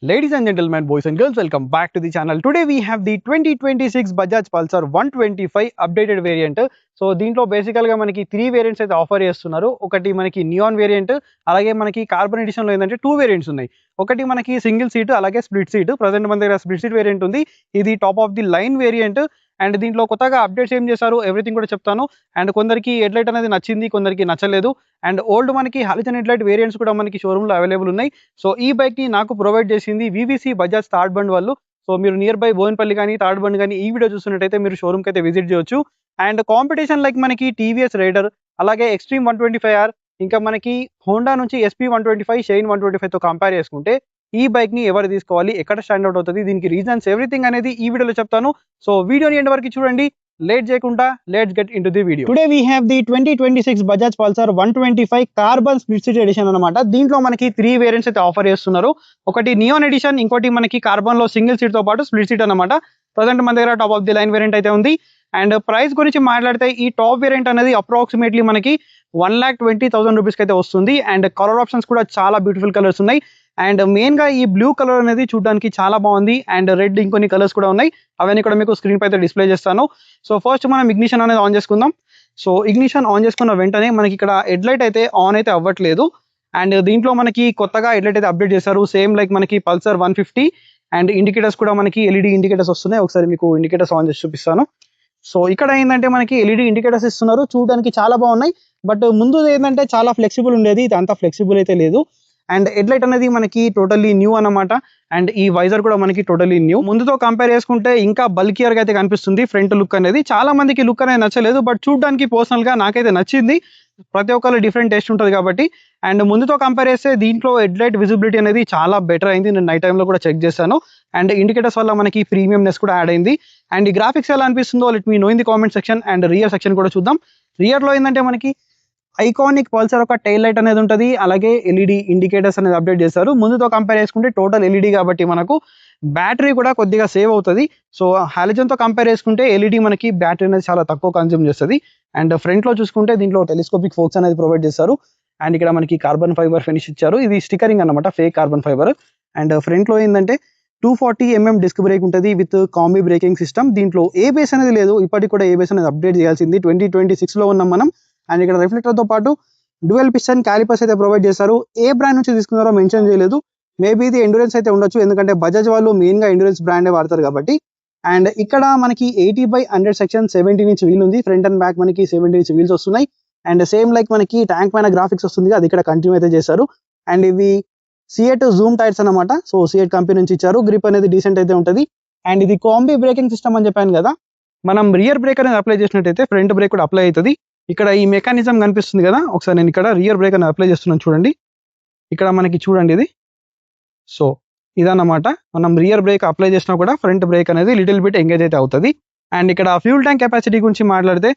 Ladies and gentlemen, boys and girls, welcome back to the channel. Today we have the 2026 Bajaj Pulsar 125 updated variant. So దీంట్లో బేసికల్ గా మనకి 3 variants అయితే offer చేస్తున్నారు. ఒకటి మనకి నియాన్ వేరియంట్, అలాగే మనకి కార్బన్ ఎడిషన్ లో ఏంటంటే 2 వేరియంట్స్ ఉన్నాయి. ఒకటి మనకి సింగిల్ సీట్, అలాగే స్ప్లిట్ సీట్. ప్రజెంట్ మన దగ్గర స్ప్లిట్ సీట్ వేరియంట్ ఉంది. ఇది top of the line variant. And దీంట్లో కొత్తగా అప్డేట్స్ ఏం చేశారు ఎవ్రీథింగ్ కూడా చెప్తాను. అండ్ కొందరికి హెడ్లైట్ అనేది నచ్చింది, కొందరికి నచ్చలేదు. అండ్ ఓల్డ్ మనకి హాలిజన్ హెడ్లైట్ వేరియంట్స్ కూడా మనకి షోరూమ్ లో అవైలబుల్ ఉన్నాయి. సో ఈ బైక్ ని నాకు ప్రొవైడ్ చేసింది వివిసి బజాజ్ థర్డ్ బండ్ వాళ్ళు. సో మీరు నియర్ బై బోయినపల్లి కానీ థర్డ్ బండ్ కానీ ఈ వీడియో చూస్తున్నట్టయితే మీరు షోరూమ్ కి అయితే విజిట్ చేయొచ్చు. అండ్ కాంపిటీషన్ లైక్ మనకి టీవీఎస్ రైడర్, అలాగే ఎక్స్ట్రీమ్ 125R, ఇంకా మనకి హోండా నుంచి SP 125, షైన్ 125 తో కంపేర్ చేసుకుంటే ఈ బైక్ ని ఎవరు తీసుకోవాలి, ఎక్కడ స్టాండ్ అవుట్ అవుతుంది, దీనికి రీజన్స్ ఎవ్రీథింగ్ అనేది ఈ వీడియోలో చెప్తాను. సో వీడియోని ఎండ్ వరకు చూడండి. లేట్ చేయకుండా let's get into the video. Today we have the 2026 Bajaj Pulsar 125 carbon split seat edition అనమాట. దీంట్లో మనకి 3 వేరియంట్స్ అయితే ఆఫర్ చేస్తున్నారు. ఒకటి నియాన్ ఎడిషన్, ఇంకోటి మనకి కార్బన్ లో సింగిల్ సీట్ తో పాటు స్ప్లిట్ సీట్ అనమాట. ప్రజెంట్ మన దగ్గర top of the line variant అయితే ఉంది. అండ్ ప్రైస్ గురించి మాట్లాడితే ఈ టాప్ వేరియంట్ అనేది అప్రాక్సిమేట్లీ మనకి 1,20,000 రూపీస్కి అయితే వస్తుంది. అండ్ కలర్ ఆప్షన్స్ కూడా చాలా బ్యూటిఫుల్ కలర్స్ ఉన్నాయి. అండ్ మెయిన్ గా ఈ బ్లూ కలర్ అనేది చూడడానికి చాలా బాగుంది. అండ్ రెడ్ ఇంకొన్ని కలర్స్ కూడా ఉన్నాయి, అవన్నీ కూడా మీకు స్క్రీన్ పై అయితే డిస్ప్లే చేస్తాను. సో ఫస్ట్ మనం ఇగ్నిషన్ అనేది ఆన్ చేసుకుందాం. సో ఇగ్నిషన్ ఆన్ చేసుకున్న వెంటనే మనకి ఇక్కడ హెడ్లైట్ అయితే ఆన్ అయితే అవ్వట్లేదు. అండ్ దీంట్లో మనకి కొత్తగా హెడ్లైట్ అయితే అప్డేట్ చేశారు, సేమ్ లైక్ మనకి పల్సర్ 150. అండ్ ఇండికేటర్స్ కూడా మనకి ఎల్ఈడి ఇండికేటర్స్ వస్తున్నాయి. ఒకసారి మీకు ఇండికేటర్స్ ఆన్ చేసి చూపిస్తాను. సో ఇక్కడ ఏంటంటే మనకి ఎల్ఈడి ఇండికేటర్స్ ఇస్తున్నారు, చూడడానికి చాలా బాగున్నాయి. బట్ ముందు ఏంటంటే చాలా ఫ్లెక్సిబుల్ ఉండేది, ఇది అంతా ఫ్లెక్సిబుల్ అయితే లేదు. అండ్ హెడ్లైట్ అనేది మనకి టోటల్లీ న్యూ అన్నమాట. అండ్ ఈ వైజర్ కూడా మనకి టోటల్లీ న్యూ. ముందుతో కంపేర్ చేసుకుంటే ఇంకా బల్కియర్ గా అయితే కనిపిస్తుంది ఫ్రంట్ లుక్ అనేది. చాలా మందికి లుక్ అనేది నచ్చలేదు, బట్ చూడడానికి పర్సనల్ గా నాకైతే నచ్చింది. ప్రతి ఒక్కరు డిఫరెంట్ టేస్ట్ ఉంటుంది కాబట్టి. అండ్ ముందుతో కంపేర్ చేస్తే దీంట్లో హెడ్లైట్ విజిబిలిటీ అనేది చాలా బెటర్ అయింది. నేను నైట్ టైంలో కూడా చెక్ చేశాను. అండ్ ఇండికేటర్స్ వల్ల మనకి ప్రీమియంనెస్ కూడా యాడ్ అయింది. అండ్ ఈ గ్రాఫిక్స్ ఎలా అనిపిస్తుందో let me know in the comment section. And rear section కూడా చూద్దాం. రియర్ లో ఏంటంటే మనకి ఐకానిక్ పల్సర్ ఒక టైల్ లైట్ అనేది ఉంటుంది, అలాగే ఎల్ఈడి ఇండికేటర్స్ అనేది అప్డేట్ చేశారు. ముందుతో కంపేర్ చేసుకుంటే టోటల్ ఎల్ఈడి కాబట్టి మనకు బ్యాటరీ కూడా కొద్దిగా సేవ్ అవుతుంది. సో హాలిజన్ తో కంపేర్ చేసుకుంటే ఎల్ఈడి మనకి బ్యాటరీ అనేది చాలా తక్కువ కన్జ్యూమ్ చేస్తుంది. అండ్ ఫ్రంట్ లో చూసుకుంటే దీంట్లో టెలిస్కోపిక్ ఫోక్స్ అనేది ప్రొవైడ్ చేశారు. అండ్ ఇక్కడ మనకి కార్బన్ ఫైబర్ ఫినిష్ ఇచ్చారు, ఇది స్టికరింగ్ అనమాట, fake carbon fibre. And front లో ఏంటంటే 240mm డిస్క్ బ్రేక్ ఉంటుంది విత్ కాంబీ బ్రేకింగ్ సిస్టమ్. దీంట్లో ఏబిఎస్ అనేది లేదు, ఇప్పటికి కూడా ఏబిఎస్ అనేది అప్డేట్ చేయాల్సింది. 2026 లో ఉన్నాం మనం. అండ్ ఇక్కడ రిఫ్లెక్టర్ తో పాటు డ్యూయల్ పిస్టన్ క్యాలిపర్స్ అయితే ప్రొవైడ్ చేశారు. ఏ బ్రాండ్ నుంచి తీసుకున్నారో మెన్షన్ చేయలేదు. మేబీ ఇది ఎండ్యూరెన్స్ అయితే ఉండొచ్చు, ఎందుకంటే బజాజ్ వాళ్ళు మెయిన్ గా ఎండ్యూరెన్స్ బ్రాండే వాడతారు కాబట్టి. అండ్ ఇక్కడ మనకి 80/100 సెక్షన్ 17 ఇంచ్ వీల్ ఉంది. ఫ్రంట్ అండ్ బ్యాక్ మనకి 17 ఇంచ్ వీల్స్ వస్తున్నాయి. అండ్ సేమ్ లైక్ మనకి ట్యాంక్ పైన గ్రాఫిక్స్ వస్తుంది, అది ఇక్కడ కంటిన్యూ అయితే చేశారు. అండ్ ఇవి సిఎట్ జూమ్ టైర్స్ అనమాట. సో సిఎట్ కంపెనీ నుంచి ఇచ్చారు. గ్రిప్ అనేది డీసెంట్ అయితే ఉంటుంది. అండ్ ఇది కాంబీ బ్రేకింగ్ సిస్టమ్ అని చెప్పాను కదా, మనం రియర్ బ్రేక్ అనేది అప్లై చేసినట్టయితే ఫ్రంట్ బ్రేక్ కూడా అప్లై అవుతుంది. ఇక్కడ ఈ మెకానిజం కనిపిస్తుంది కదా, ఒకసారి నేను ఇక్కడ రియర్ బ్రేక్ అనేది అప్లై చేస్తున్నాను చూడండి. ఇక్కడ మనకి చూడండి ఇది. సో ఇదన్నమాట, మనం రియర్ బ్రేక్ అప్లై చేసినా కూడా ఫ్రంట్ బ్రేక్ అనేది లిటిల్ బిట్ ఎంగేజ్ అయితే అవుతుంది. అండ్ ఇక్కడ ఫ్యూల్ ట్యాంక్ కెపాసిటీ గురించి మాట్లాడితే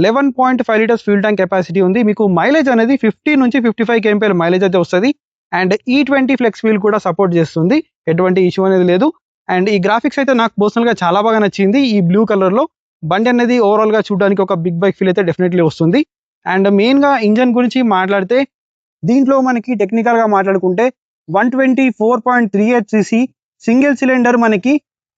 11.5 లీటర్స్ ఫ్యూల్ ట్యాంక్ కెపాసిటీ ఉంది. మీకు మైలేజ్ అనేది 50 నుంచి 55 kmpl మైలేజ్ అయితే వస్తుంది. అండ్ E20 ఫ్లెక్స్ వీల్ కూడా సపోర్ట్ చేస్తుంది, ఎటువంటి ఇష్యూ అనేది లేదు. అండ్ ఈ గ్రాఫిక్స్ అయితే నాకు పర్సనల్ గా చాలా బాగా నచ్చింది. ఈ బ్లూ కలర్ లో బండి అనేది ఓవరాల్ గా చూడడానికి ఒక బిగ్ బైక్ ఫీల్ అయితే డెఫినెట్లీ వస్తుంది. అండ్ మెయిన్ గా ఇంజన్ గురించి మాట్లాడితే దీంట్లో మనకి టెక్నికల్ గా మాట్లాడుకుంటే 124.38 cc సింగిల్ సిలిండర్ మనకి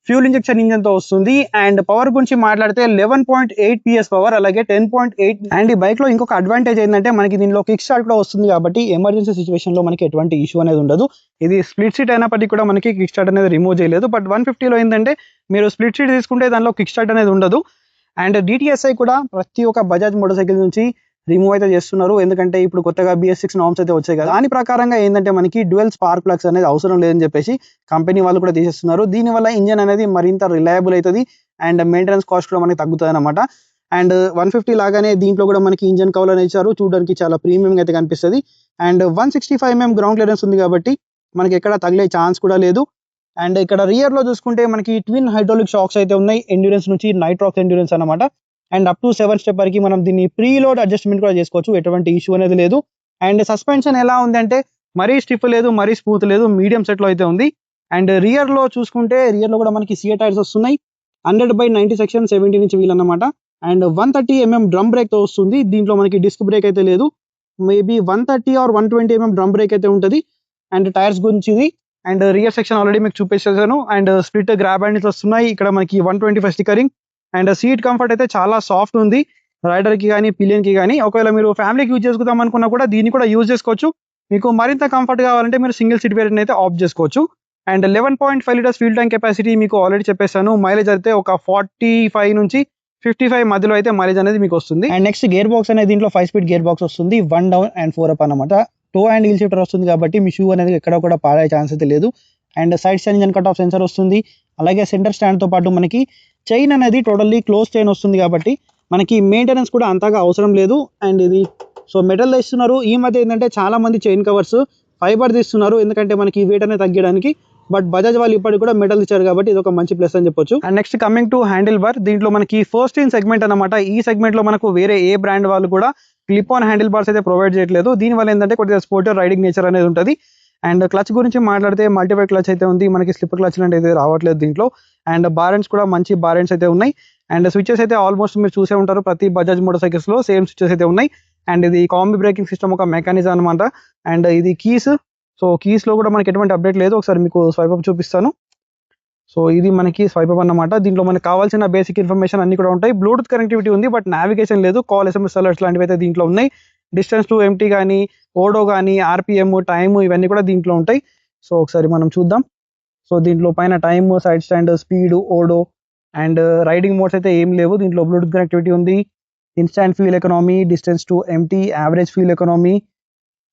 ఫ్యూల్ ఇంజెక్షన్ ఇంజన్ తో వస్తుంది. అండ్ పవర్ గురించి మాట్లాడితే 11.8 PS పవర్, అలాగే 10.8. అండ్ ఈ బైక్ లో ఇంకొక అడ్వాంటేజ్ ఏంటంటే మనకి దీనిలో కిక్ స్టార్ట్ కూడా వస్తుంది కాబట్టి ఎమర్జెన్సీ సిచువేషన్ లో మనకి ఎటువంటి ఇష్యూ అనేది ఉండదు. ఇది స్ప్లిట్ సీట్ అయినప్పటికీ కూడా మనకి కిక్ స్టార్ట్ అనేది రిమూవ్ చేయలేదు. బట్ 150 లో ఏంటంటే మీరు స్ప్లిట్ సీట్ తీసుకుంటే దానిలో కిక్ స్టార్ట్ అనేది ఉండదు. అండ్ DTSI కూడా ప్రతి ఒక్క బజాజ్ మోటార్ సైకిల్ నుంచి రిమూవ్ అయితే చేస్తున్నారు, ఎందుకంటే ఇప్పుడు కొత్తగా BS6 నార్మ్స్ అయితే వచ్చాయి కదా, దాని ప్రకారంగా ఏంటంటే మనకి డ్యూయల్ స్పార్క్ ప్లగ్స్ అనేది అవసరం లేదని చెప్పేసి కంపెనీ వాళ్ళు కూడా తీసేస్తున్నారు. దీనివల్ల ఇంజన్ అనేది మరింత రిలయబుల్ అవుతుంది. అండ్ మెయింటెనెన్స్ కాస్ట్ కూడా మనకి తగ్గుతుంది అనమాట. అండ్ 150 లాగానే దీంట్లో కూడా మనకి ఇంజన్ కవర్ అనేది ఇచ్చారు, చూడడానికి చాలా ప్రీమియం అయితే కనిపిస్తుంది. అండ్ 165mm గ్రౌండ్ క్లియరెన్స్ ఉంది కాబట్టి మనకి ఎక్కడ తగిలే ఛాన్స్ కూడా లేదు. అండ్ ఇక్కడ రియర్ లో చూసుకుంటే మనకి ట్విన్ హైడ్రాలిక్ షాక్స్ అయితే ఉన్నాయి, ఎండ్యూరెన్స్ నుంచి నైట్రాక్స్ ఎండ్యూరెన్స్ అనమాట. అండ్ అప్ టు 7 స్టెప్ వరకు మనం దీన్ని ప్రీలోడ్ అడ్జస్ట్మెంట్ కూడా చేసుకోవచ్చు, ఎటువంటి ఇష్యూ అనేది లేదు. అండ్ సస్పెన్షన్ ఎలా ఉంది అంటే మరీ స్టిఫ్ లేదు, మరీ స్మూత్ లేదు, మీడియం సెట్ లో అయితే ఉంది. అండ్ రియర్ లో చూసుకుంటే రియర్ లో కూడా మనకి సిఎట్ టైర్స్ వస్తున్నాయి. 100/90 సెక్షన్ 17 ఇంచ్ వీల్ అనమాట. అండ్ 130mm డ్రమ్ బ్రేక్ తో వస్తుంది. దీంట్లో మనకి డిస్క్ బ్రేక్ అయితే లేదు, maybe 130 or 120mm drum break అయితే ఉంటుంది. అండ్ టైర్స్ గురించి ఇది అండ్ రియర్ సెక్షన్ ఆల్రెడీ మీకు చూపించేసాను. అండ్ స్ప్లిట్ గ్రాబ్ హ్యాండిల్స్ వస్తున్నాయి. ఇక్కడ మనకి 125 స్టిక్కరింగ్ అండ్ సీట్ కంఫర్ట్ అయితే చాలా సాఫ్ట్ ఉంది రైడర్కి కానీ పిలియన్కి కానీ. ఒకవేళ మీరు ఫ్యామిలీకి యూజ్ చేసుకుందాం అనుకున్నా కూడా దీన్ని కూడా యూజ్ చేసుకోవచ్చు. మీకు మరింత కంఫర్ట్ కావాలంటే మీరు సింగిల్ సీట్ వేరియంట్ అయితే ఆప్ట్ చేసుకోవచ్చు. And 11.5 litres fuel tank capacity మీకు ఆల్రెడీ చెప్పేసాను. మైలేజ్ అయితే ఒక 45 నుంచి 55 మధ్యలో అయితే మైలేజ్ అనేది మీకు వస్తుంది. అండ్ నెక్స్ట్ గేర్ బాక్స్ అనేది దీంట్లో 5 స్పీడ్ గేర్ బాక్స్ వస్తుంది. 1 డౌన్ అండ్ 4 అప్ అనమాట. టో అండ్ హీల్ షిఫ్టర్ వస్తుంది కాబట్టి మీ షూ అనేది ఎక్కడ కూడా పాడే ఛాన్స్ అయితే లేదు. And side stand engine cut off sensor వస్తుంది. అలాగే సెంటర్ స్టాండ్తో పాటు మనకి చైన్ అనేది టోటల్లీ క్లోజ్ చైన్ వస్తుంది కాబట్టి మనకి మెయింటెనెన్స్ కూడా అంతగా అవసరం లేదు. అండ్ ఇది సో మెటల్ ఇస్తున్నారు. ఈ మధ్య ఏంటంటే చాలా మంది చైన్ కవర్స్ ఫైబర్ తీస్తున్నారు ఎందుకంటే మనకి వెయిట్ అనేది తగ్గడానికి. బట్ బజాజ్ వాళ్ళు ఇప్పటికి కూడా మెటల్ ఇచ్చారు కాబట్టి ఇది ఒక మంచి ప్లస్ అని చెప్పొచ్చు. And next coming to handle bar, దీంట్లో మనకి ఫస్ట్ ఇన్ సెగ్మెంట్ అనమాట. ఈ సెగ్మెంట్ లో మనకు వేరే ఏ బ్రాండ్ వాళ్ళు కూడా క్లిప్ ఆన్ హ్యాండిల్ బార్స్ అయితే ప్రొవైడ్ చేయట్లేదు. దీనివల్ల ఏంటంటే కొద్దిగా స్పోర్టివ్ రైడింగ్ నేచర్ అనేది ఉంటుంది. అండ్ క్లచ్ గురించి మాట్లాడితే మల్టీవై క్లచ్ అయితే ఉంది. మనకి స్లిప్పర్ క్లచ్ లాంటి అయితే రావట్లేదు దీంట్లో. అండ్ బారెంట్స్ కూడా మంచి బారెంట్స్ అయితే ఉన్నాయి. అండ్ స్విచెస్ అయితే ఆల్మోస్ట్ మీరు చూసే ఉంటారు ప్రతి బజాజ్ మోటార్ సైకిల్స్ లో సేమ్ స్విచెస్ అయితే ఉన్నాయి. అండ్ ఇది కాంబీ బ్రేకింగ్ సిస్టమ్ ఒక మెకానిజం అనమాట. అండ్ ఇది కీస్. సో కీస్ లో కూడా మనకి ఎటువంటి అప్డేట్ లేదు. ఒకసారి మీకు స్వైప్ అప్ చూపిస్తాను. సో ఇది మనకి స్వైప్ అప్ అన్నమాట. దీంట్లో మనకు కావాల్సిన బేసిక్ ఇన్ఫర్మేషన్ అన్ని కూడా ఉంటాయి. బ్లూటూత్ కనెక్టివిటీ ఉంది బట్ నావిగేషన్ లేదు. కాల్ SMS అలర్ట్స్ లాంటివి అయితే దీంట్లో ఉన్నాయి. డిస్టెన్స్ టు ఎంటీ కానీ ఓడో కానీ ఆర్పిఎం టైమ్ ఇవన్నీ కూడా దీంట్లో ఉంటాయి. సో ఒకసారి మనం చూద్దాం. సో దీంట్లో పైన time side stand speed odo and riding modes అయితే ఏం లేవు. దీంట్లో బ్లూటూత్ కనెక్టివిటీ ఉంది. Instant fuel economy, distance to empty, average fuel economy.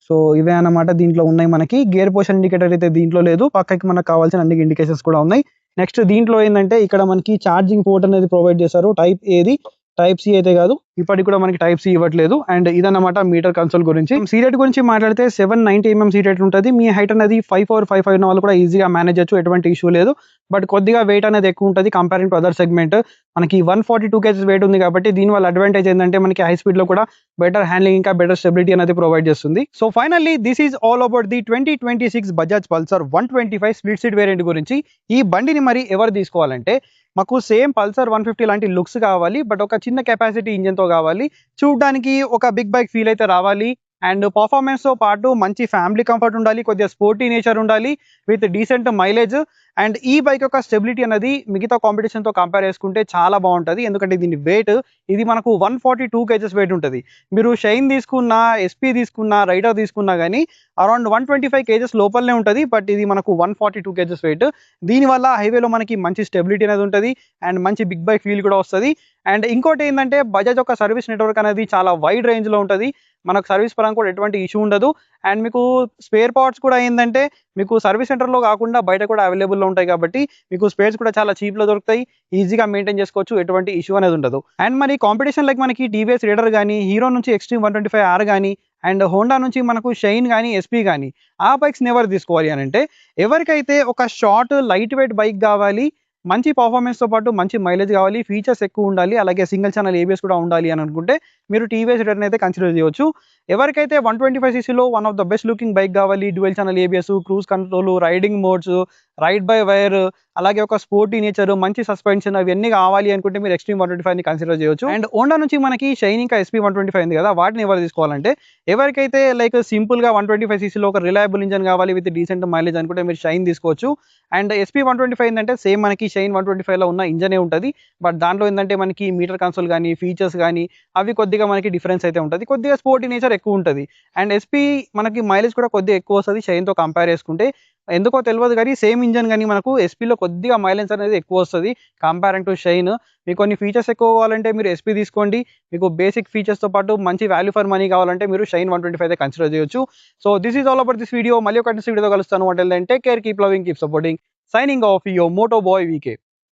So ఇవే అన్నమాట దీంట్లో ఉన్నాయి. మనకి గేర్ పొజిషన్ ఇండికేటర్ అయితే దీంట్లో లేదు. పక్కకి మనకు కావాల్సిన అన్ని ఇండికేషన్స్ కూడా ఉన్నాయి. నెక్స్ట్ దీంట్లో ఏంటంటే ఇక్కడ మనకి ఛార్జింగ్ పోర్ట్ అనేది ప్రొవైడ్ చేశారు. టైప్ ఏది టైప్ సి అయితే కాదు, ఇప్పటికి కూడా మనకి టైప్ సి ఇవ్వట్లేదు. అండ్ ఇదన్నమాట మీటర్ కన్సోల్ గురించి. సీరియట్ గురించి మాట్లాడితే 790mm సీరియట్ ఉంటుంది. మీ హైట్ అనేది 5'4", 5'5" ఉన్న వాళ్ళు కూడా ఈజీగా మేనేజ్ చేయొచ్చు, ఎటువంటి ఇష్యూ లేదు. బట్ కొద్దిగా వెయిట్ అనేది ఎక్కువ ఉంటుంది కంపేరింగ్ టు అదర్ సెగ్మెంట్. మనకి 142 kg వెయిట్ ఉంది కాబట్టి దీనివల్ల అడ్వాంటేజ్ ఏంటంటే మనకి హై స్పీడ్ లో కూడా బెటర్ హ్యాండ్లింగ్ ఇంకా బెటర్ స్టెబిలిటీ అనేది ప్రొవైడ్ చేస్తుంది. So finally this is all about the 2026 Bajaj Pulsar 125 split seat variant గురించి. ఈ బండిని మరి ఎవరు తీసుకోవాలంటే మాకు సేమ్ పల్సర్ 150 లాంటి లుక్స్ కావాలి బట్ ఒక చిన్న కెపాసిటీ ఇంజన్తో కావాలి. చూడడానికి ఒక బిగ్ బైక్ ఫీల్ అయితే రావాలి. అండ్ పర్ఫార్మెన్స్తో పాటు మంచి ఫ్యామిలీ కంఫర్ట్ ఉండాలి, కొద్దిగా స్పోర్టీ నేచర్ ఉండాలి విత్ డీసెంట్ మైలేజ్. అండ్ ఈ బైక్ యొక్క స్టెబిలిటీ అనేది మిగతా కాంపిటీషన్తో కంపేర్ చేసుకుంటే చాలా బాగుంటుంది. ఎందుకంటే దీని వెయిట్ ఇది మనకు 142 kg వెయిట్ ఉంటుంది. మీరు షైన్ తీసుకున్నా, ఎస్పీ తీసుకున్నా, రైడర్ తీసుకున్నా కానీ అరౌండ్ 125 kg లోపలనే ఉంటుంది. బట్ ఇది మనకు 142 kg వెయిట్. దీనివల్ల హైవేలో మనకి మంచి స్టెబిలిటీ అనేది ఉంటుంది అండ్ మంచి బిగ్ బైక్ ఫీల్ కూడా వస్తుంది. అండ్ ఇంకోటి ఏంటంటే బజాజ్ యొక్క సర్వీస్ నెట్వర్క్ అనేది చాలా వైడ్ రేంజ్లో ఉంటుంది. మనకు సర్వీస్ పరంగా కూడా ఎటువంటి ఇష్యూ ఉండదు. అండ్ మీకు స్పేర్ పార్ట్స్ కూడా ఏంటంటే మీకు సర్వీస్ సెంటర్లో కాకుండా బయట కూడా అవైలబుల్లో ఉంటాయి కాబట్టి మీకు స్పేర్స్ కూడా చాలా చీప్లో దొరుకుతాయి. ఈజీగా మెయింటైన్ చేసుకోవచ్చు, ఎటువంటి ఇష్యూ అనేది ఉండదు. అండ్ మరి కాంపిటీషన్ లైక్ మనకి టీవీఎస్ రైడర్ కానీ, హీరో నుంచి ఎక్స్ట్రీమ్ 125R కానీ అండ్ హోండా నుంచి మనకు షైన్ కానీ, ఎస్పీ కానీ ఆ బైక్స్ని ఎవరు తీసుకోవాలి అని అంటే ఎవరికైతే ఒక షార్ట్ లైట్ వెయిట్ బైక్ కావాలి, మంచి పర్ఫార్మెన్స్తో పాటు మంచి మైలేజ్ కావాలి, ఫీచర్స్ ఎక్కువ ఉండాలి, అలాగే సింగిల్ ఛానల్ ABS కూడా ఉండాలి అని అనుకుంటే మీరు టీవీఎస్ రైడర్ని అయితే కన్సిడర్ చేయవచ్చు. ఎవరికైతే 125cc one of the best looking bike కావాలి, dual channel ABS, cruise control, riding modes, ride by wire, అలాగే ఒక స్పోర్టీ నేచర్, మంచి సస్పెన్షన్ అవన్నీ కావాలి అనుకుంటే మీరు ఎక్స్ట్రీమ్ 125ని కన్సిడర్ చేయొచ్చు. అండ్ హోండా నుంచి మనకి షైన్ ఇంకా SP 125 ఉంది కదా, వాటిని ఎవరు తీసుకోవాలంటే ఎవరికైతే లైక్ సింపుల్గా 125cc ఒక రిలయబుల్ ఇంజన్ కావాలి విత్ డీసెంట్ మైలేజ్ అనుకుంటే మీరు షైన్ తీసుకోవచ్చు. అండ్ SP 125 ఏంటంటే సేమ్ మనకి షైన్ 125లో ఉన్న ఇంజనే ఉంటుంది. బట్ దాంట్లో ఏంటంటే మనకి మీటర్ కన్సోల్ కానీ, ఫీచర్స్ కానీ అవి కొద్దిగా మనకి డిఫరెన్స్ అయితే ఉంటుంది, కొద్దిగా స్పోర్టీ నేచర్ ఎక్కువ ఉంటుంది. అండ్ SP మనకి మైలేజ్ కూడా కొద్దిగా ఎక్కువ వస్తుంది షైన్తో కంపేర్ చేసుకుంటే. ఎందుకో తెలియదు కానీ సేమ్ ఇంజన్ కానీ మనకు SPలో కొద్దిగా మైలేజ్ అనేది ఎక్కువ వస్తుంది కంపేరింగ్ టు షైన్. మీకు కొన్ని ఫీచర్స్ ఎక్కువ కావాలంటే మీరు SP తీసుకోండి. మీకు బేసిక్ ఫీచర్స్తో పాటు మంచి వాల్యూ ఫర్ మనీ కావాలంటే మీరు షైన్ 125 అయితే కన్సిడర్ చేయొచ్చు. So this is all about this video. మళ్ళీ ఒక వీడియోతో కలుస్తాను. అంటే take care, keep loving, keep supporting. Signing off your moto boy VK.